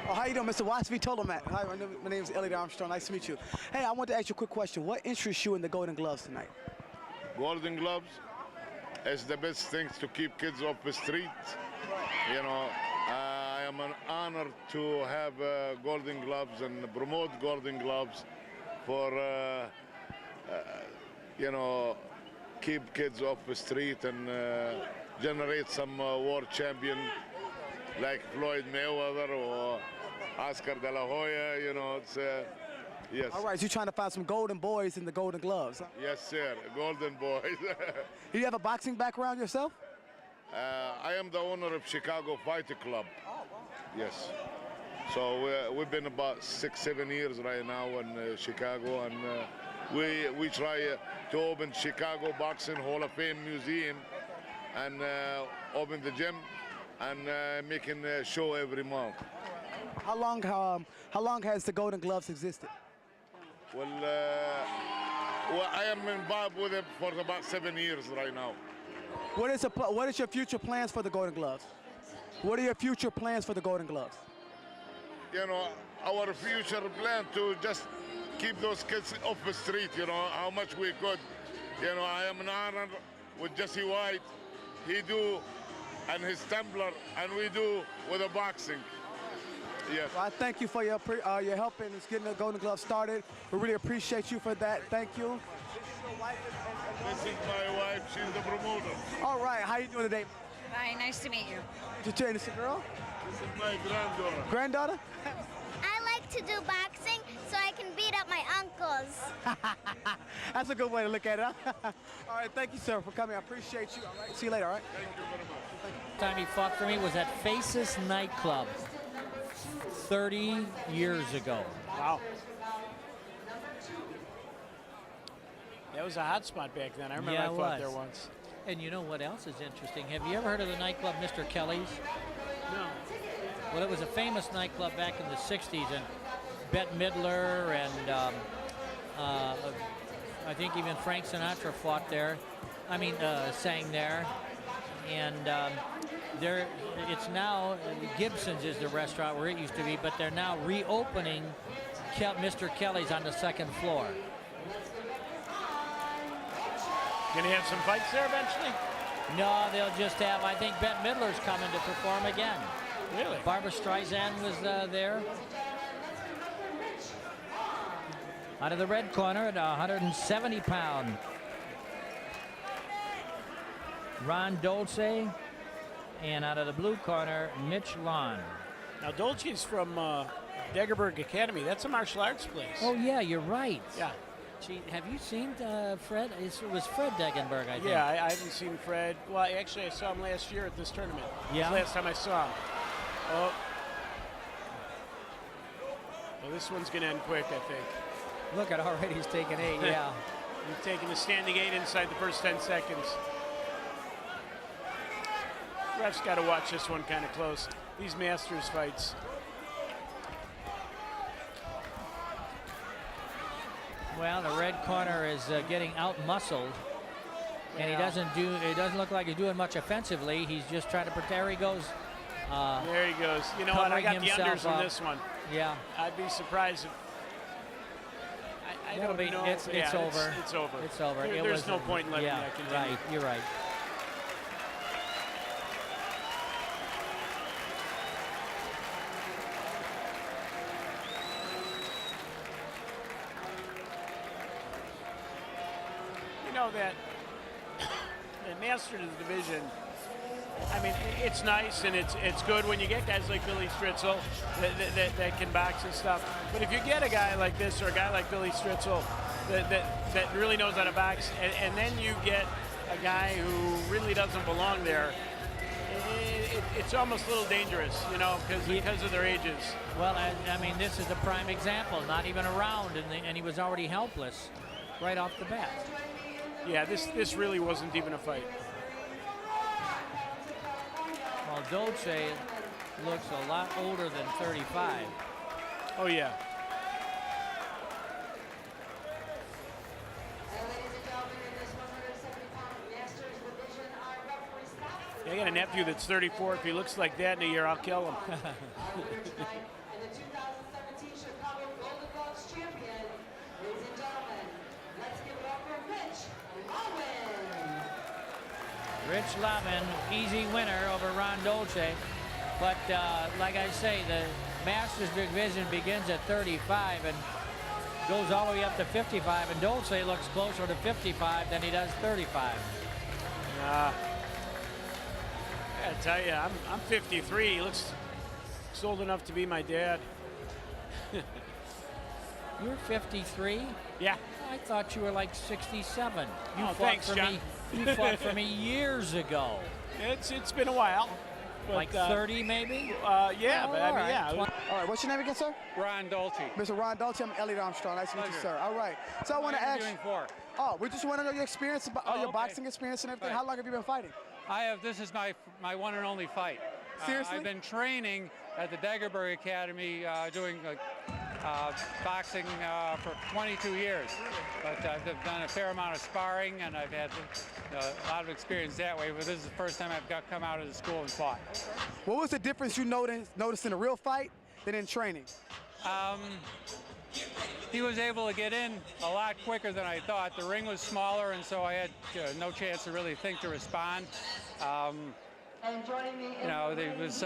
Oh, how you doing, Mr. Watts? Matt. Hi, my name is Elliot Armstrong. Nice to meet you. Hey, I want to ask you a quick question. What interests you in the Golden Gloves tonight? Golden Gloves is the best thing to keep kids off the street. You know, I am an honor to have Golden Gloves and promote Golden Gloves for, you know, keep kids off the street and generate some world champion like Floyd Mayweather or Oscar De La Hoya. You know, it's yes. All right, so you're trying to find some golden boys in the Golden Gloves. Huh? Yes, sir. Golden boys. Do you have a boxing background yourself? I am the owner of Chicago Fight Club. Oh, wow. Yes. So we've been about 6-7 years right now in Chicago, and we try to open Chicago Boxing Hall of Fame Museum and open the gym and making a show every month. How long has the Golden Gloves existed? Well, I am involved with it for about 7 years right now. What is your future plans for the Golden Gloves? What are your future plans for the Golden Gloves? You know, our future plan to just keep those kids off the street, you know, how much we could. You know, I am an honor with Jesse White. He do, and his Templar, and we do with the boxing. Yes. Well, I thank you for your help in getting the Golden Gloves started. We really appreciate you for that. Thank you. This is my wife. She's the promoter. All right. How you doing today? Hi, nice to meet you. Did you train this girl? This is my granddaughter. Granddaughter? I like to do boxing so I can beat up my uncles. That's a good way to look at it. Huh? All right. Thank you, sir, for coming. I appreciate you. All right. See you later. All right. Thank you very much. The time he fought for me was at Faces nightclub 30 years ago. Wow. That was a hot spot back then. I remember I fought there once. And you know what else is interesting? Have you ever heard of the nightclub Mr. Kelly's? No. Well, it was a famous nightclub back in the 60s, and Bette Midler and I think even Frank Sinatra fought there. I mean, sang there. And it's now, Gibson's is the restaurant where it used to be, but they're now reopening Mr. Kelly's on the second floor. Gonna have some fights there eventually? No, they'll just have, I think Bette Midler's coming to perform again. Really? Barbara Streisand was there. Out of the red corner at 170 pound. Ron Dolce. And out of the blue corner, Mitch Lon. Now Dolce's from Degerberg Academy. That's a martial arts place. Oh yeah, you're right. Yeah. Gee, have you seen Fred? It was Fred Degenberg, I think. Yeah, I haven't seen Fred. Well, actually, I saw him last year at this tournament. Yeah. That's the last time I saw him. Oh. Well, this one's going to end quick, I think. Look at already he's taken 8, yeah. He's taking the standing 8 inside the first 10 seconds. Ref's got to watch this one kind of close. These Masters fights. Well, the red corner is getting out-muscled, and Yeah. it doesn't look like he's doing much offensively. He's just trying to protect. There he goes. There he goes. You know what? I got the covering unders himself on up. this one. Yeah. I'd be surprised if. I That'll don't be, know. it's over. It's over. It's over. There's no point in letting yeah, that continue. right. You're right. You know that the Masters division, I mean, it's nice and it's good when you get guys like Billy Stritzel that can box and stuff. But if you get a guy like this or a guy like Billy Stritzel that really knows how to box, and then you get a guy who really doesn't belong there, it's almost a little dangerous, you know, because of their ages. Well, I mean, this is a prime example. Not even a round, and he was already helpless right off the bat. Yeah, this really wasn't even a fight. Well, Dolce looks a lot older than 35. Oh, yeah. I got a nephew that's 34. If he looks like that in a year, I'll kill him. Rich Lemon, easy winner over Ron Dolce. But like I say, the Masters division begins at 35 and goes all the way up to 55. And Dolce looks closer to 55 than he does 35. I gotta tell you, I'm 53. He looks old enough to be my dad. You're 53? Yeah. I thought you were like 67. You fought thanks, for John. me. You fought for me years ago. It's been a while. But, Like 30 maybe? Yeah, but I mean, all right. yeah. All right, what's your name again, sir? Ron Dolce. Mr. Ron Dolce. I'm Elliot Armstrong. Nice to meet you, Pleasure. sir. All right. So I want to What are ask. you doing for? Oh, we just want to know your experience, your okay. boxing experience and everything. Right. How long have you been fighting? This is my one and only fight. Seriously? I've been training at the Dagerberg Academy doing boxing for 22 years. But I've done a fair amount of sparring and I've had a lot of experience that way. But this is the first time I've come out of the school and fought. What was the difference you noticed in a real fight than in training? He was able to get in a lot quicker than I thought. The ring was smaller, and so I had no chance to really think to respond. You know, there was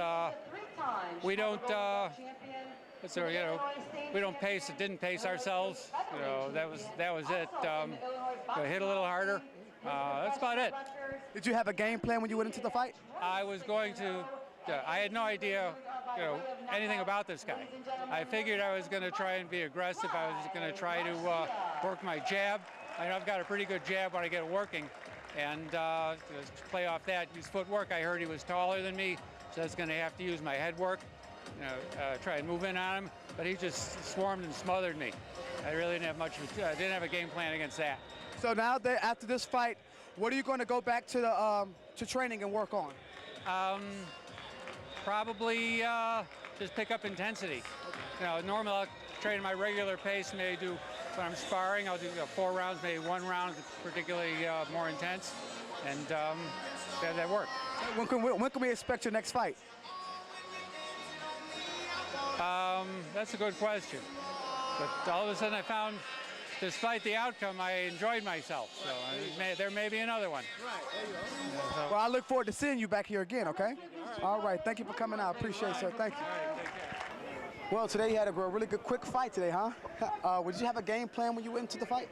we don't we don't pace. It didn't pace ourselves. You know, that was it. Hit a little harder. That's about it. Did you have a game plan when you went into the fight? I was going to. I had no idea, anything about this guy. I figured I was going to try and be aggressive. I was going to try to work my jab. I know I've got a pretty good jab when I get it working, and play off that. Use footwork. I heard he was taller than me, so I was going to have to use my head work. Try and move in on him. But he just swarmed and smothered me. I really didn't have much. Didn't have a game plan against that. So now that after this fight, what are you going to go back to the training and work on? Probably just pick up intensity. Normally I'll train my regular pace. Maybe do when I'm sparring, I'll do 4 rounds, maybe 1 round, particularly more intense, and that worked. When can we expect your next fight? That's a good question. But all of a sudden I found, despite the outcome, I enjoyed myself. So there may be another one. Right, there you go. Well, I look forward to seeing you back here again, okay? All right, thank you for coming out. Appreciate it, sir. Thank you. Well, today you had a really good, quick fight today, huh? Did you have a game plan when you went into the fight?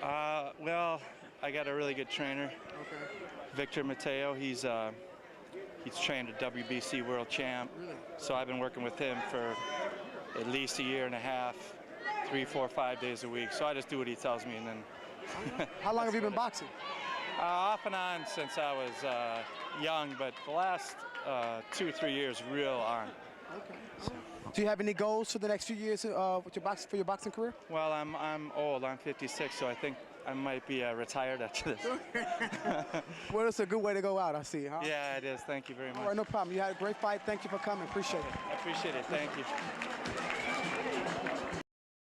Well, I got a really good trainer, Okay. Victor Mateo. He's trained a WBC world champ. Really? So I've been working with him for at least a year and a half, 3, 4, 5 days a week. So I just do what he tells me, and then. How long have you been boxing? Off and on since I was young, but the last 2 or 3 years real on. Okay. Do you have any goals for the next few years with your boxing career? Well, I'm old. I'm 56, so I think I might be retired after this. Well, it's a good way to go out, I see, huh? Yeah, it is. Thank you very much. All right, no problem. You had a great fight. Thank you for coming. Appreciate it. I appreciate it. Thank you.